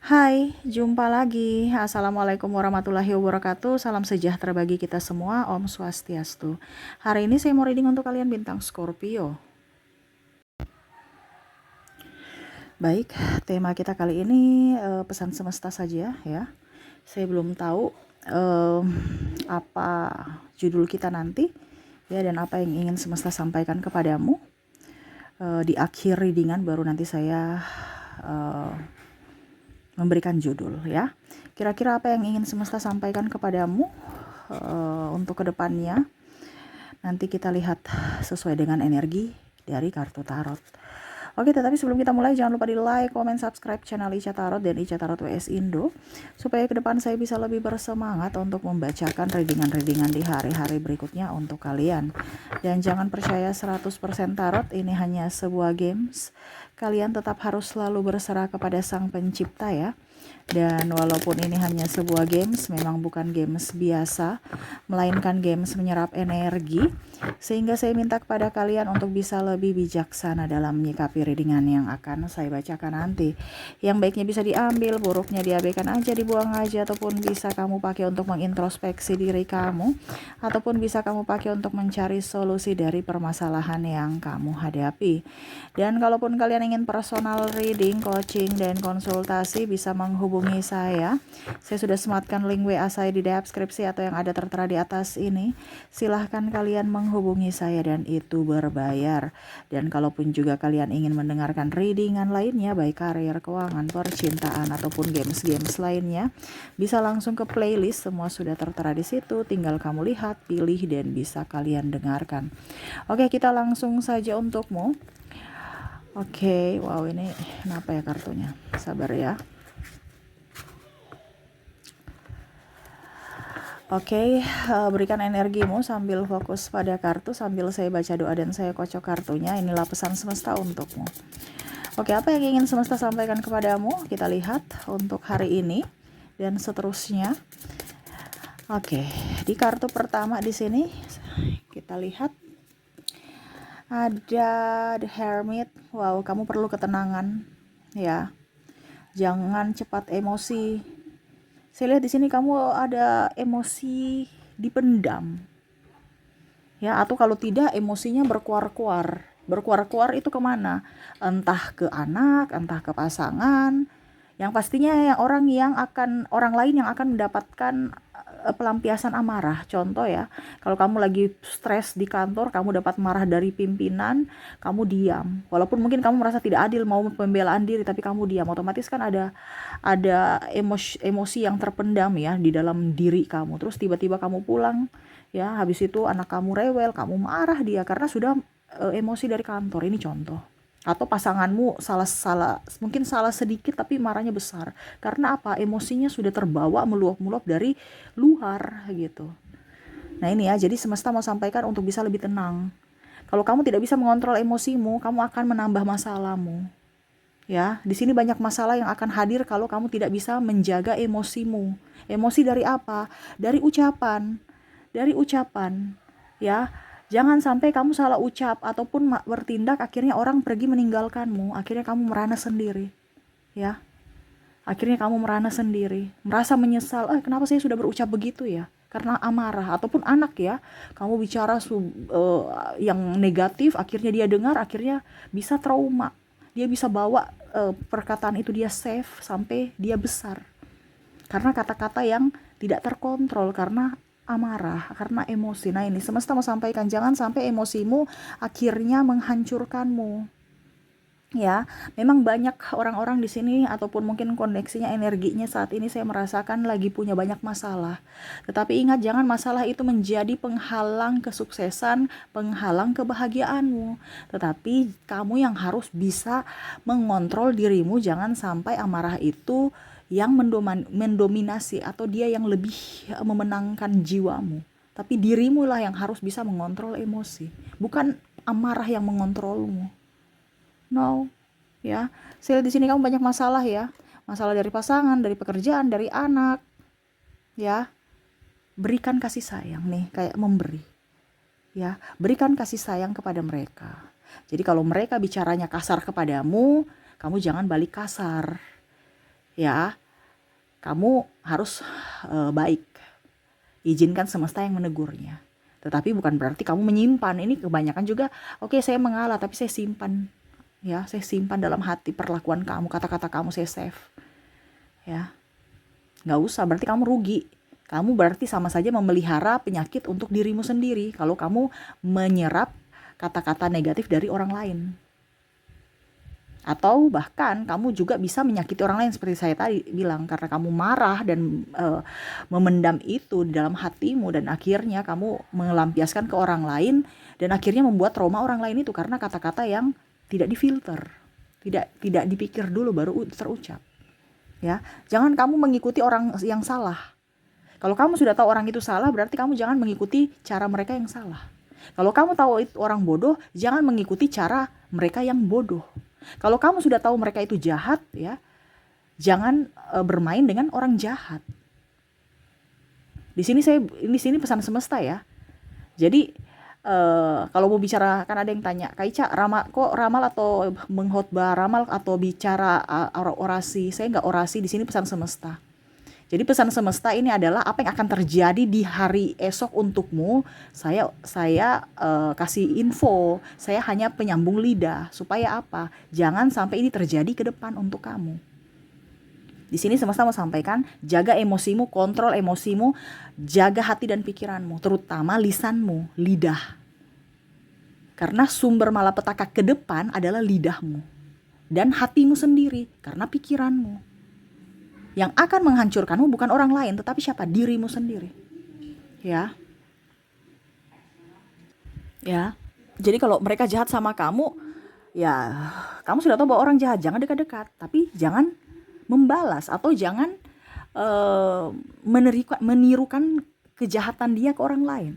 Hai, jumpa lagi. Assalamualaikum warahmatullahi wabarakatuh. Salam sejahtera bagi kita semua. Om Swastiastu. Hari ini saya mau reading untuk kalian bintang Scorpio. Baik, tema kita kali ini pesan semesta saja ya. Saya belum tahu apa judul kita nanti ya, dan apa yang ingin semesta sampaikan kepadamu. Di akhir readingan baru nanti saya memberikan judul ya. Kira-kira apa yang ingin semesta sampaikan kepadamu untuk kedepannya. Nanti kita lihat sesuai dengan energi dari kartu tarot. Oke, tetapi sebelum kita mulai jangan lupa di like, comment, subscribe channel Ica Tarot dan Ica Tarot WS Indo supaya ke depan saya bisa lebih bersemangat untuk membacakan readingan-readingan di hari-hari berikutnya untuk kalian. Dan jangan percaya 100% tarot ini hanya sebuah games. Kalian tetap harus selalu berserah kepada Sang Pencipta ya. Dan walaupun ini hanya sebuah games, memang bukan games biasa, melainkan games menyerap energi, sehingga saya minta kepada kalian untuk bisa lebih bijaksana dalam menyikapi readingan yang akan saya bacakan nanti. Yang baiknya bisa diambil, buruknya diabaikan aja, dibuang aja, ataupun bisa kamu pakai untuk mengintrospeksi diri kamu, ataupun bisa kamu pakai untuk mencari solusi dari permasalahan yang kamu hadapi. Dan kalaupun kalian ingin personal reading, coaching, dan konsultasi, bisa menghubungi saya. Saya sudah sematkan link WA saya di deskripsi atau yang ada tertera di atas ini. Silahkan kalian menghubungi saya dan itu berbayar. Dan kalaupun juga kalian ingin mendengarkan readingan lainnya, baik karir, keuangan, percintaan, ataupun games-games lainnya, bisa langsung ke playlist, semua sudah tertera di situ. Tinggal kamu lihat, pilih, dan bisa kalian dengarkan. Oke, kita langsung saja untukmu. Oke, wow, ini kenapa ya kartunya? Sabar ya. Oke, berikan energimu sambil fokus pada kartu, sambil saya baca doa dan saya kocok kartunya. Inilah pesan semesta untukmu. Oke, apa yang ingin semesta sampaikan kepadamu? Kita lihat untuk hari ini dan seterusnya. Oke, di kartu pertama di sini kita lihat ada The Hermit. Wow, kamu perlu ketenangan ya. Jangan cepat emosi. Saya lihat di sini kamu ada emosi dipendam. Ya, atau kalau tidak emosinya berkuar-kuar. Berkuar-kuar itu kemana? Entah ke anak, entah ke pasangan. Yang pastinya orang lain yang akan mendapatkan pelampiasan amarah. Contoh ya, kalau kamu lagi stres di kantor, kamu dapat marah dari pimpinan, kamu diam. Walaupun mungkin kamu merasa tidak adil, mau pembelaan diri, tapi kamu diam. Otomatis kan ada emosi yang terpendam ya di dalam diri kamu. Terus tiba-tiba kamu pulang, ya habis itu anak kamu rewel, kamu marah dia karena sudah emosi dari kantor. Ini contoh. Atau pasanganmu mungkin salah sedikit tapi marahnya besar. Karena apa? Emosinya sudah terbawa meluap-meluap dari luar gitu. Nah ini ya, jadi semesta mau sampaikan untuk bisa lebih tenang. Kalau kamu tidak bisa mengontrol emosimu, kamu akan menambah masalahmu. Ya, di sini banyak masalah yang akan hadir kalau kamu tidak bisa menjaga emosimu. Emosi dari apa? Dari ucapan. Dari ucapan. Ya, jangan sampai kamu salah ucap ataupun bertindak akhirnya orang pergi meninggalkanmu, akhirnya kamu merana sendiri. Ya. Akhirnya kamu merana sendiri, merasa menyesal, kenapa saya sudah berucap begitu ya? Karena amarah ataupun anak ya, kamu bicara yang negatif, akhirnya dia dengar, akhirnya bisa trauma. Dia bisa bawa perkataan itu dia save sampai dia besar. Karena kata-kata yang tidak terkontrol karena amarah, karena emosi. Nah ini semesta mau sampaikan, jangan sampai emosimu akhirnya menghancurkanmu. Ya, memang banyak orang-orang di sini ataupun mungkin koneksinya, energinya saat ini saya merasakan lagi punya banyak masalah. Tetapi ingat, jangan masalah itu menjadi penghalang kesuksesan, penghalang kebahagiaanmu. Tetapi kamu yang harus bisa mengontrol dirimu, jangan sampai amarah itu yang mendominasi atau dia yang lebih memenangkan jiwamu. Tapi dirimu lah yang harus bisa mengontrol emosi, bukan amarah yang mengontrolmu. No, ya. Saya lihat di sini kamu banyak masalah ya. Masalah dari pasangan, dari pekerjaan, dari anak. Ya. Berikan kasih sayang nih, kayak memberi. Ya, berikan kasih sayang kepada mereka. Jadi kalau mereka bicaranya kasar kepadamu, kamu jangan balik kasar. ya kamu harus baik. Izinkan semesta yang menegurnya. Tetapi bukan berarti kamu menyimpan. Ini kebanyakan juga, oke, saya mengalah tapi saya simpan. Ya, saya simpan dalam hati perlakuan kamu, kata-kata kamu saya save. Ya, nggak usah, berarti kamu rugi. Kamu berarti sama saja memelihara penyakit untuk dirimu sendiri kalau kamu menyerap kata-kata negatif dari orang lain. Atau bahkan kamu juga bisa menyakiti orang lain seperti saya tadi bilang, karena kamu marah dan memendam itu di dalam hatimu, dan akhirnya kamu melampiaskan ke orang lain, dan akhirnya membuat trauma orang lain itu karena kata-kata yang tidak difilter, tidak dipikir dulu baru terucap. Ya, jangan kamu mengikuti orang yang salah. Kalau kamu sudah tahu orang itu salah, berarti kamu jangan mengikuti cara mereka yang salah. Kalau kamu tahu itu orang bodoh, jangan mengikuti cara mereka yang bodoh. Kalau kamu sudah tahu mereka itu jahat, ya, jangan bermain dengan orang jahat. Di sini pesan semesta ya. Jadi kalau mau bicara, kan ada yang tanya, Kak Ica, kok ramal atau mengkhotbah ramal atau bicara orasi? Saya nggak orasi, di sini pesan semesta. Jadi pesan semesta ini adalah apa yang akan terjadi di hari esok untukmu. Saya kasih info. Saya hanya penyambung lidah. Supaya apa? Jangan sampai ini terjadi ke depan untuk kamu. Di sini semesta mau sampaikan, jaga emosimu, kontrol emosimu, jaga hati dan pikiranmu, terutama lisanmu, lidah. Karena sumber malapetaka ke depan adalah lidahmu dan hatimu sendiri, karena pikiranmu. Yang akan menghancurkanmu bukan orang lain, tetapi siapa? Dirimu sendiri. Ya. Ya. Jadi kalau mereka jahat sama kamu, ya kamu sudah tahu bahwa orang jahat, jangan dekat-dekat. Tapi jangan membalas atau jangan menirukan kejahatan dia ke orang lain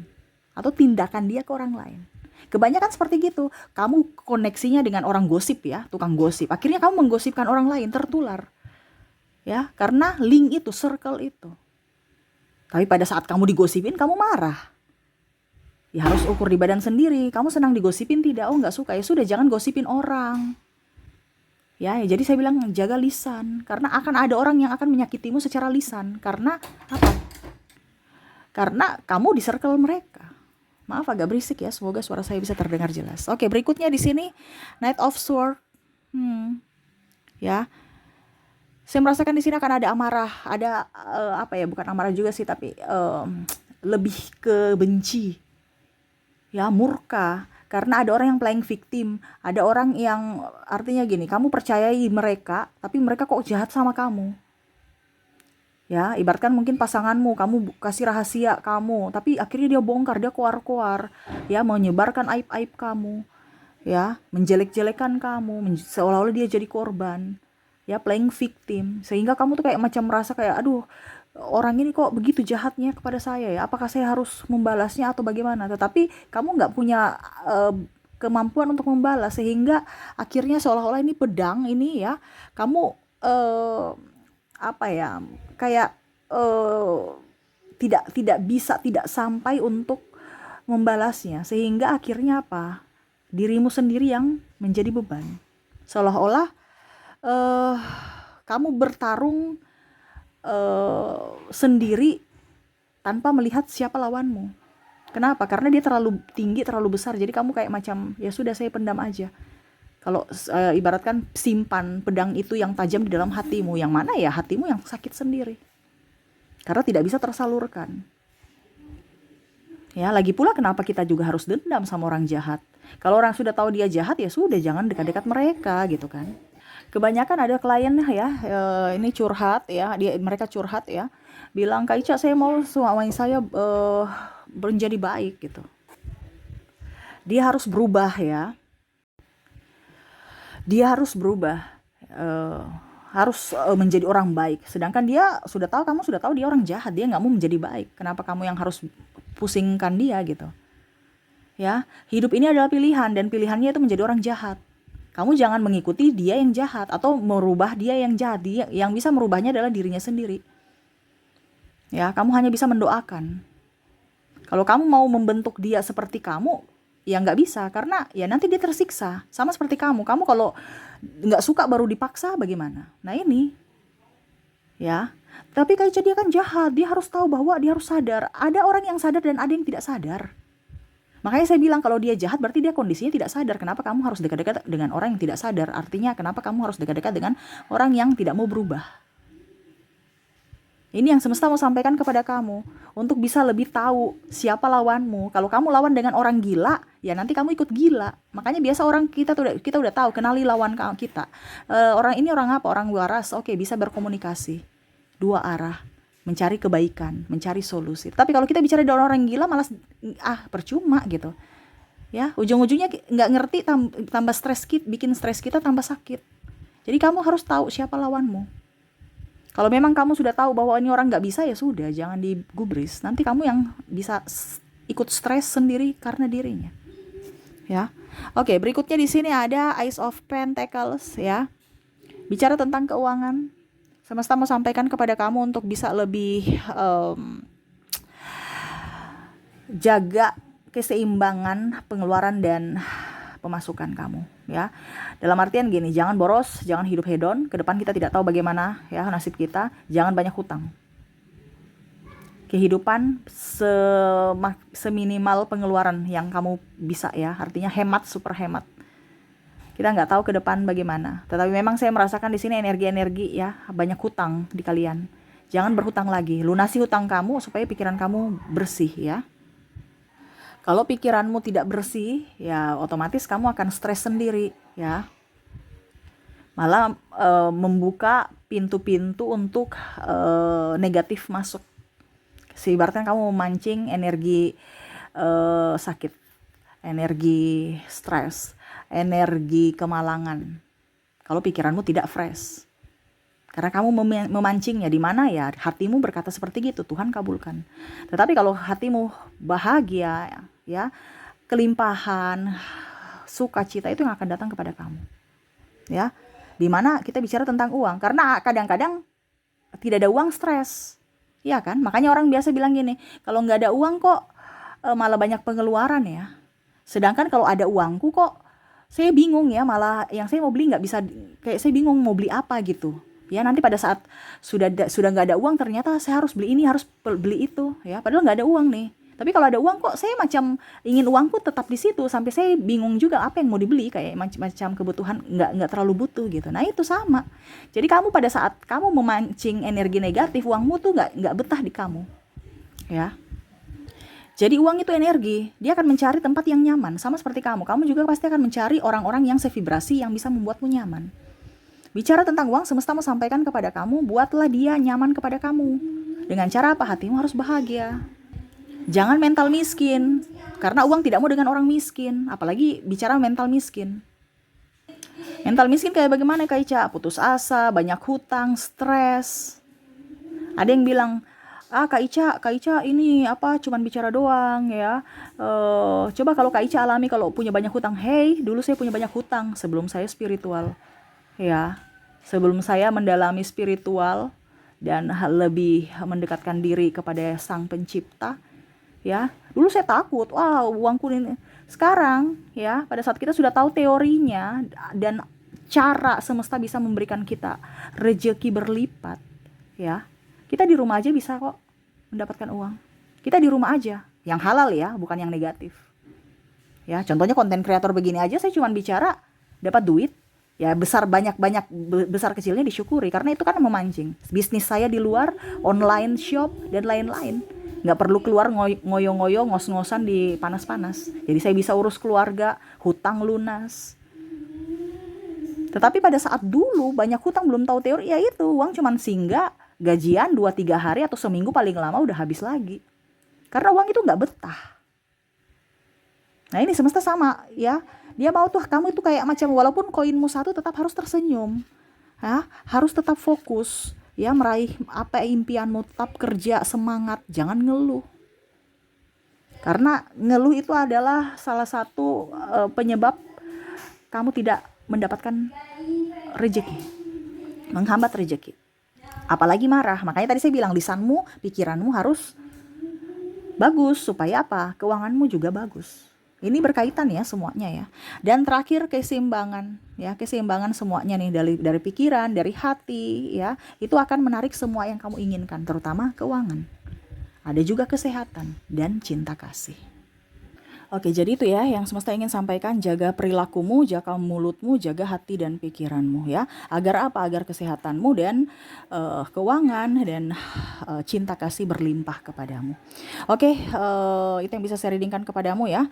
atau tindakan dia ke orang lain. Kebanyakan seperti gitu. Kamu koneksinya dengan orang gosip ya, tukang gosip. Akhirnya kamu menggosipkan orang lain, tertular. Ya, karena link itu, circle itu. Tapi pada saat kamu digosipin, kamu marah. Ya harus ukur di badan sendiri. Kamu senang digosipin tidak? Oh, nggak suka. Ya sudah, jangan gosipin orang. Ya, jadi saya bilang jaga lisan. Karena akan ada orang yang akan menyakitimu secara lisan. Karena apa? Karena kamu di circle mereka. Maaf agak berisik ya. Semoga suara saya bisa terdengar jelas. Oke, berikutnya di sini Knight of Swords. Ya. Saya merasakan di sini akan ada amarah, ada bukan amarah juga sih, tapi lebih ke benci, ya, murka, karena ada orang yang playing victim, ada orang yang artinya gini, kamu percayai mereka, tapi mereka kok jahat sama kamu, ya, ibaratkan mungkin pasanganmu, kamu kasih rahasia kamu, tapi akhirnya dia bongkar, dia keluar, ya, menyebarkan aib-aib kamu, ya, menjelek-jelekan kamu, seolah-olah dia jadi korban. Ya, playing victim, sehingga kamu tuh kayak macam merasa kayak, aduh, orang ini kok begitu jahatnya kepada saya ya, apakah saya harus membalasnya atau bagaimana? Tetapi kamu nggak punya kemampuan untuk membalas, sehingga akhirnya seolah-olah ini pedang ini ya, kamu kayak tidak bisa, tidak sampai untuk membalasnya, sehingga akhirnya apa? Dirimu sendiri yang menjadi beban, seolah-olah kamu bertarung sendiri tanpa melihat siapa lawanmu. Kenapa? Karena dia terlalu tinggi, terlalu besar. Jadi kamu kayak macam, ya sudah, saya pendam aja. Kalau ibaratkan simpan pedang itu yang tajam di dalam hatimu, yang mana ya hatimu yang sakit sendiri. Karena tidak bisa tersalurkan. Ya, lagi pula kenapa kita juga harus dendam sama orang jahat? Kalau orang sudah tahu dia jahat, ya sudah, jangan dekat-dekat mereka gitu kan. Kebanyakan ada klien ya, ini curhat ya, mereka curhat ya, bilang, Kak Ica, saya mau suami saya menjadi baik gitu. Dia harus berubah ya. Dia harus berubah, harus menjadi orang baik. Sedangkan dia sudah tahu, kamu sudah tahu dia orang jahat, dia nggak mau menjadi baik. Kenapa kamu yang harus pusingkan dia gitu? Ya, hidup ini adalah pilihan, dan pilihannya itu menjadi orang jahat. Kamu jangan mengikuti dia yang jahat atau merubah dia yang jahat. Dia yang bisa merubahnya adalah dirinya sendiri. Ya, kamu hanya bisa mendoakan. Kalau kamu mau membentuk dia seperti kamu, ya nggak bisa, karena ya nanti dia tersiksa. Sama seperti kamu kalau nggak suka baru dipaksa, bagaimana? Nah ini, ya. Tapi Kak Ica dia kan jahat, dia harus tahu bahwa dia harus sadar. Ada orang yang sadar dan ada yang tidak sadar. Makanya saya bilang kalau dia jahat berarti dia kondisinya tidak sadar. Kenapa kamu harus dekat-dekat dengan orang yang tidak sadar? Artinya kenapa kamu harus dekat-dekat dengan orang yang tidak mau berubah? Ini yang semesta mau sampaikan kepada kamu untuk bisa lebih tahu siapa lawanmu. Kalau kamu lawan dengan orang gila, ya nanti kamu ikut gila. Makanya biasa orang kita udah tahu, kenali lawan kita. Orang ini orang apa? Orang waras. Oke, bisa berkomunikasi dua arah, mencari kebaikan, mencari solusi. Tapi kalau kita bicara dengan orang gila malah percuma gitu. Ya, ujung-ujungnya nggak ngerti, tambah stres kita, bikin stres kita tambah sakit. Jadi kamu harus tahu siapa lawanmu. Kalau memang kamu sudah tahu bahwa ini orang nggak bisa, ya sudah, jangan digubris. Nanti kamu yang bisa ikut stres sendiri karena dirinya. Ya, oke. Berikutnya di sini ada Ace of Pentacles, ya. Bicara tentang keuangan, semesta mau sampaikan kepada kamu untuk bisa lebih jaga keseimbangan pengeluaran dan pemasukan kamu, ya. Dalam artian gini, jangan boros, jangan hidup hedon. Ke depan kita tidak tahu bagaimana ya nasib kita. Jangan banyak hutang. Kehidupan seminimal pengeluaran yang kamu bisa, ya. Artinya hemat, super hemat. Kita nggak tahu ke depan bagaimana. Tetapi memang saya merasakan di sini energi-energi, ya, banyak hutang di kalian. Jangan berhutang lagi. Lunasi hutang kamu supaya pikiran kamu bersih, ya. Kalau pikiranmu tidak bersih, ya otomatis kamu akan stres sendiri, ya. Malah membuka pintu-pintu untuk negatif masuk. Ibaratnya kamu memancing energi sakit, energi stres, energi kemalangan. Kalau pikiranmu tidak fresh. Karena kamu memancingnya di mana, ya hatimu berkata seperti gitu, Tuhan kabulkan. Tetapi kalau hatimu bahagia, ya, kelimpahan, sukacita itu yang akan datang kepada kamu. Ya. Di mana kita bicara tentang uang, karena kadang-kadang tidak ada uang stres. Iya kan? Makanya orang biasa bilang gini, kalau nggak ada uang kok malah banyak pengeluaran, ya. Sedangkan kalau ada uangku kok saya bingung, ya, malah yang saya mau beli nggak bisa, kayak saya bingung mau beli apa gitu. Ya, nanti pada saat sudah nggak ada uang, ternyata saya harus beli ini, harus beli itu, ya, padahal nggak ada uang nih. Tapi kalau ada uang kok saya macam ingin uangku tetap di situ, sampai saya bingung juga apa yang mau dibeli, kayak macam kebutuhan nggak terlalu butuh gitu. Nah, itu sama. Jadi kamu pada saat kamu memancing energi negatif, uangmu tuh nggak betah di kamu, ya. Jadi uang itu energi, dia akan mencari tempat yang nyaman, sama seperti kamu. Kamu juga pasti akan mencari orang-orang yang sevibrasi yang bisa membuatmu nyaman. Bicara tentang uang, semesta mau sampaikan kepada kamu, buatlah dia nyaman kepada kamu. Dengan cara apa? Hatimu harus bahagia. Jangan mental miskin, karena uang tidak mau dengan orang miskin. Apalagi bicara mental miskin. Mental miskin kayak bagaimana, Kak Ica? Putus asa, banyak hutang, stres. Ada yang bilang, Kak Ica ini cuman bicara doang, ya. Coba kalau Kak Ica alami kalau punya banyak hutang. Hey, dulu saya punya banyak hutang sebelum saya spiritual. Ya, sebelum saya mendalami spiritual dan lebih mendekatkan diri kepada Sang Pencipta, ya, dulu saya takut, uangku ini. Sekarang, ya, pada saat kita sudah tahu teorinya dan cara semesta bisa memberikan kita rezeki berlipat, ya, kita di rumah aja bisa kok mendapatkan uang. Kita di rumah aja, yang halal, ya, bukan yang negatif. Ya, contohnya konten kreator begini aja saya cuma bicara dapat duit. Ya, besar kecilnya disyukuri, karena itu kan memancing. Bisnis saya di luar, online shop dan lain-lain, nggak perlu keluar ngoyo-ngoyo, ngos-ngosan di panas-panas. Jadi saya bisa urus keluarga, hutang lunas. Tetapi pada saat dulu banyak hutang, belum tahu teori, ya itu uang cuman singgah, gajian 2-3 hari atau seminggu paling lama udah habis lagi. Karena uang itu nggak betah. Nah, ini semesta sama, ya. Dia mau tuh kamu itu kayak macam, walaupun koinmu satu tetap harus tersenyum, ya, harus tetap fokus, ya, meraih apa impianmu, tetap kerja, semangat, jangan ngeluh. Karena ngeluh itu adalah salah satu penyebab kamu tidak mendapatkan rezeki, menghambat rezeki. Apalagi marah. Makanya tadi saya bilang lisanmu, pikiranmu harus bagus supaya apa? Keuanganmu juga bagus. Ini berkaitan ya semuanya ya. Dan terakhir keseimbangan ya, keseimbangan semuanya nih dari pikiran, dari hati ya. Itu akan menarik semua yang kamu inginkan, terutama keuangan. Ada juga kesehatan dan cinta kasih. Oke, jadi itu ya yang semesta ingin sampaikan, jaga perilakumu, jaga mulutmu, jaga hati dan pikiranmu ya. Agar apa? Agar kesehatanmu dan keuangan dan cinta kasih berlimpah kepadamu. Oke, itu yang bisa saya readingkan kepadamu ya.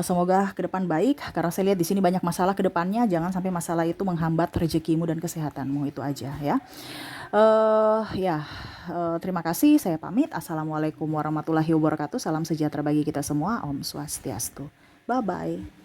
Semoga ke depan baik, karena saya lihat di sini banyak masalah ke depannya, jangan sampai masalah itu menghambat rezekimu dan kesehatanmu, itu aja ya. Ya, terima kasih. Saya pamit. Assalamualaikum warahmatullahi wabarakatuh. Salam sejahtera bagi kita semua. Om Swastiastu. Bye bye.